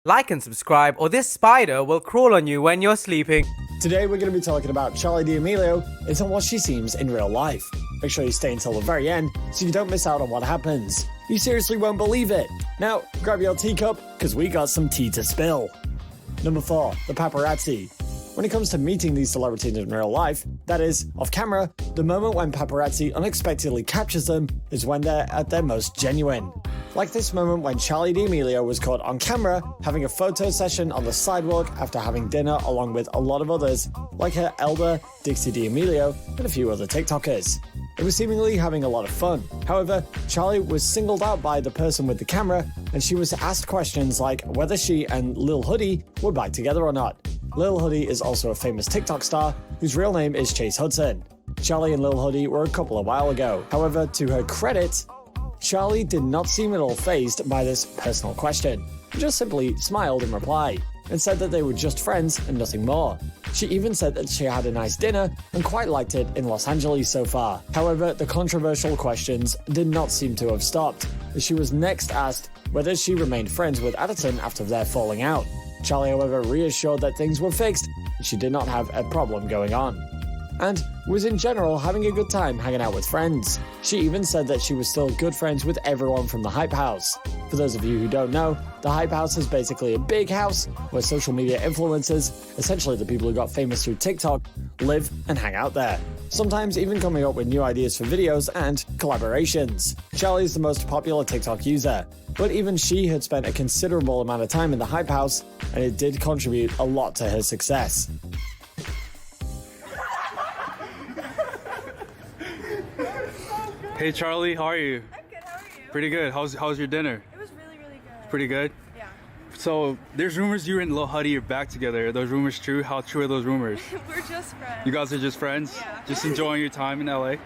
Like and subscribe, or this spider will crawl on you when you're sleeping. Today we're going to be talking about Charli D'Amelio isn't what she seems in real life. Make sure you stay until the very end so you don't miss out on what happens. You seriously won't believe it. Now, grab your teacup, because we got some tea to spill. Number 4, the paparazzi. When it comes to meeting these celebrities in real life, that is, off camera, the moment when paparazzi unexpectedly captures them is when they're at their most genuine. Like this moment when Charli D'Amelio was caught on camera having a photo session on the sidewalk after having dinner along with a lot of others, like her elder, Dixie D'Amelio, and a few other TikTokers. They were seemingly having a lot of fun. However, Charli was singled out by the person with the camera, and she was asked questions like whether she and Lil Hoodie were back together or not. Lil Hoodie is also a famous TikTok star whose real name is Chase Hudson. Charli and Lil Hoodie were a couple a while ago. However, to her credit, Charli did not seem at all fazed by this personal question. She just simply smiled in reply and said that they were just friends and nothing more. She even said that she had a nice dinner and quite liked it in Los Angeles so far. However, the controversial questions did not seem to have stopped, as she was next asked whether she remained friends with Addison after their falling out. Charli, however, reassured that things were fixed and she did not have a problem going on, and was in general having a good time hanging out with friends. She even said that she was still good friends with everyone from the Hype House. For those of you who don't know, the Hype House is basically a big house where social media influencers, essentially the people who got famous through TikTok, live and hang out there, sometimes even coming up with new ideas for videos and collaborations. Charli is the most popular TikTok user, but even she had spent a considerable amount of time in the Hype House, and it did contribute a lot to her success. Hey Charli, how are you? I'm good, how are you? Pretty good. How's your dinner? It was really, really good. Pretty good? Yeah. So, there's rumors you and Lil Huddy are back together. Are those rumors true? How true are those rumors? We're just friends. You guys are just friends? Yeah. Just enjoying your time in LA? Yeah.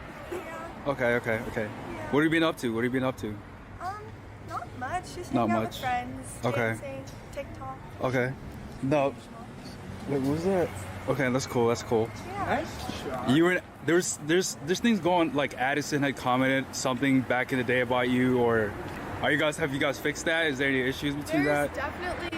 Okay. Yeah. What have you been up to? Not much. Just Not hanging out much. with friends. Okay. Dancing, TikTok. Okay. No. Wait, what was that? Okay, that's cool. Yeah. You were there's things going, like Addison had commented something back in the day about you, or have you guys fixed that? Is there any issues between There's that? definitely,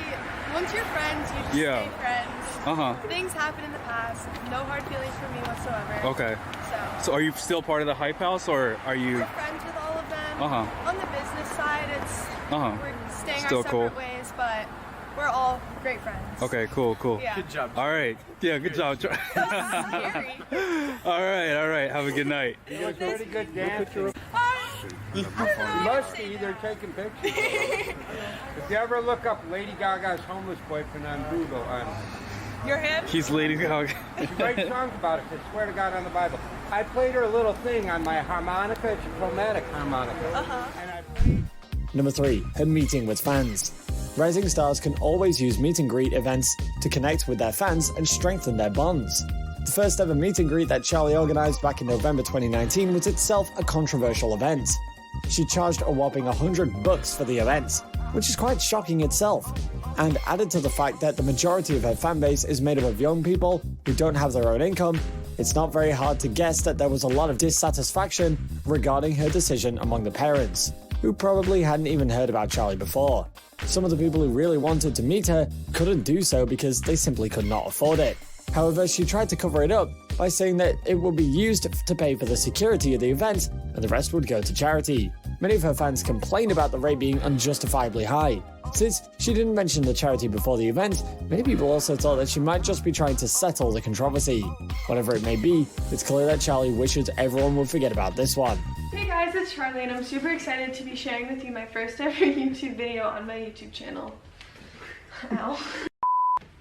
once you're friends, you just Yeah. stay friends. Things happen in the past. No hard feelings for me whatsoever. Okay. So So are you still part of the Hype House, or are you? we're friends with all of them. Uh-huh. On the business side, it's we're staying Still our separate cool. ways, but we're all great friends. Okay, cool. Yeah. Good job. All right. Yeah, good job. Scary. All right. Have a good night. It was pretty good dancer. You Must be either taking pictures. If you ever look up Lady Gaga's homeless boyfriend on Google, You're him? He's Lady Gaga. she writes songs about it. I swear to God on the Bible. I played her a little thing on my harmonica. It's a chromatic harmonica. And I played. Number 3, her meeting with fans. Rising stars can always use meet and greet events to connect with their fans and strengthen their bonds. The first ever meet and greet that Charli organized back in November 2019 was itself a controversial event. She charged a whopping $100 for the event, which is quite shocking itself, and added to the fact that the majority of her fan base is made up of young people who don't have their own income. It's not very hard to guess that there was a lot of dissatisfaction regarding her decision among the parents, who probably hadn't even heard about Charli before. Some of the people who really wanted to meet her couldn't do so because they simply could not afford it. However, she tried to cover it up by saying that it would be used to pay for the security of the event and the rest would go to charity. Many of her fans complained about the rate being unjustifiably high. Since she didn't mention the charity before the event, many people also thought that she might just be trying to settle the controversy. Whatever it may be, it's clear that Charli wishes everyone would forget about this one. Hey guys, it's Charli and I'm super excited to be sharing with you my first ever YouTube video on my YouTube channel. Ow.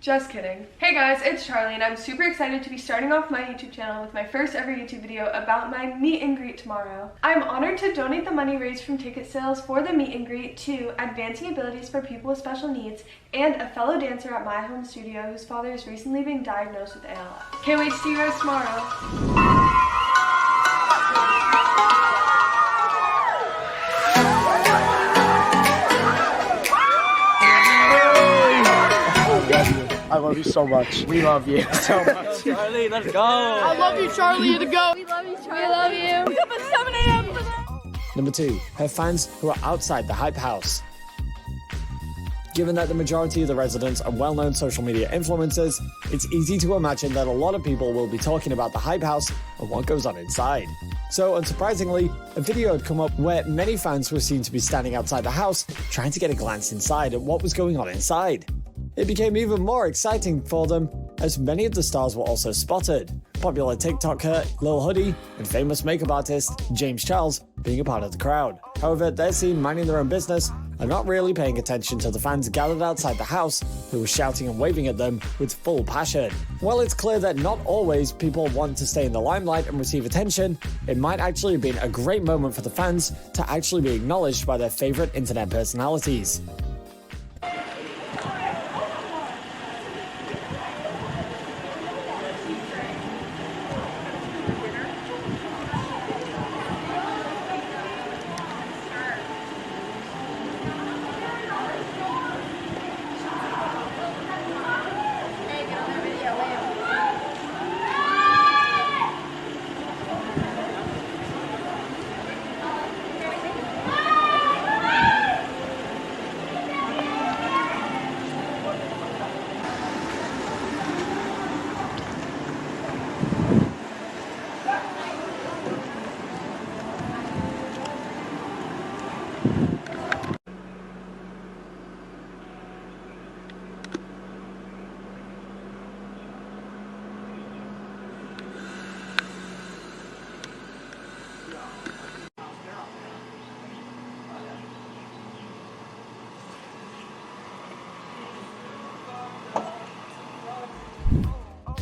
Just kidding. Hey guys, it's Charli and I'm super excited to be starting off my YouTube channel with my first ever YouTube video about my meet and greet tomorrow. I'm honored to donate the money raised from ticket sales for the meet and greet to Advancing Abilities for People with Special Needs and a fellow dancer at my home studio whose father is recently being diagnosed with ALS. Can't wait to see you guys tomorrow. I love you so much. We love you so much. Charli, let's go. I love you, Charli. To go. We love you, Charli. We love you. Wake up at 7 a.m. Number 2, her fans who are outside the Hype House. Given that the majority of the residents are well-known social media influencers, it's easy to imagine that a lot of people will be talking about the Hype House and what goes on inside. So, unsurprisingly, a video had come up where many fans were seen to be standing outside the house trying to get a glance inside at what was going on inside. It became even more exciting for them as many of the stars were also spotted. Popular TikToker Lil Hoodie and famous makeup artist James Charles being a part of the crowd. However, they're seen minding their own business and not really paying attention to the fans gathered outside the house who were shouting and waving at them with full passion. While it's clear that not always people want to stay in the limelight and receive attention, it might actually have been a great moment for the fans to actually be acknowledged by their favorite internet personalities.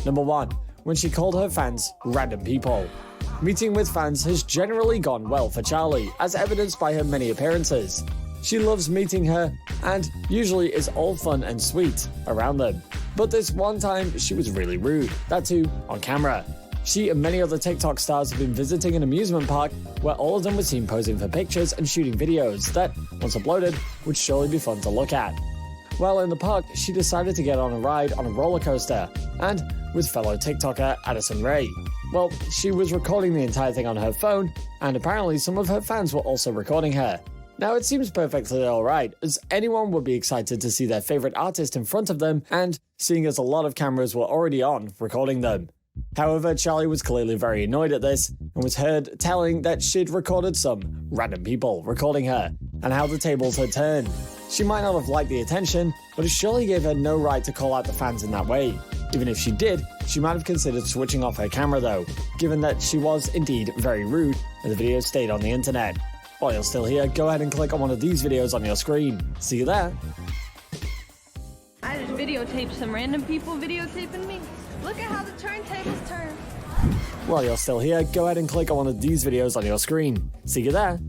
Number 1. When she called her fans random people. Meeting with fans has generally gone well for Charli, as evidenced by her many appearances. She loves meeting her, and usually is all fun and sweet around them. But this one time, she was really rude, that too on camera. She and many other TikTok stars have been visiting an amusement park where all of them were seen posing for pictures and shooting videos that, once uploaded, would surely be fun to look at. While in the park, she decided to get on a ride on a roller coaster, and with fellow TikToker Addison Rae. Well, she was recording the entire thing on her phone, and apparently some of her fans were also recording her. Now, it seems perfectly alright, as anyone would be excited to see their favorite artist in front of them, and seeing as a lot of cameras were already on recording them. However, Charli was clearly very annoyed at this, and was heard telling that she'd recorded some random people recording her, and how the tables had turned. She might not have liked the attention, but it surely gave her no right to call out the fans in that way. Even if she did, she might have considered switching off her camera though, given that she was indeed very rude and the video stayed on the internet. While you're still here, go ahead and click on one of these videos on your screen. See you there! I just videotaped some random people videotaping me. Look at how the turntables turn. While you're still here, go ahead and click on one of these videos on your screen. See you there!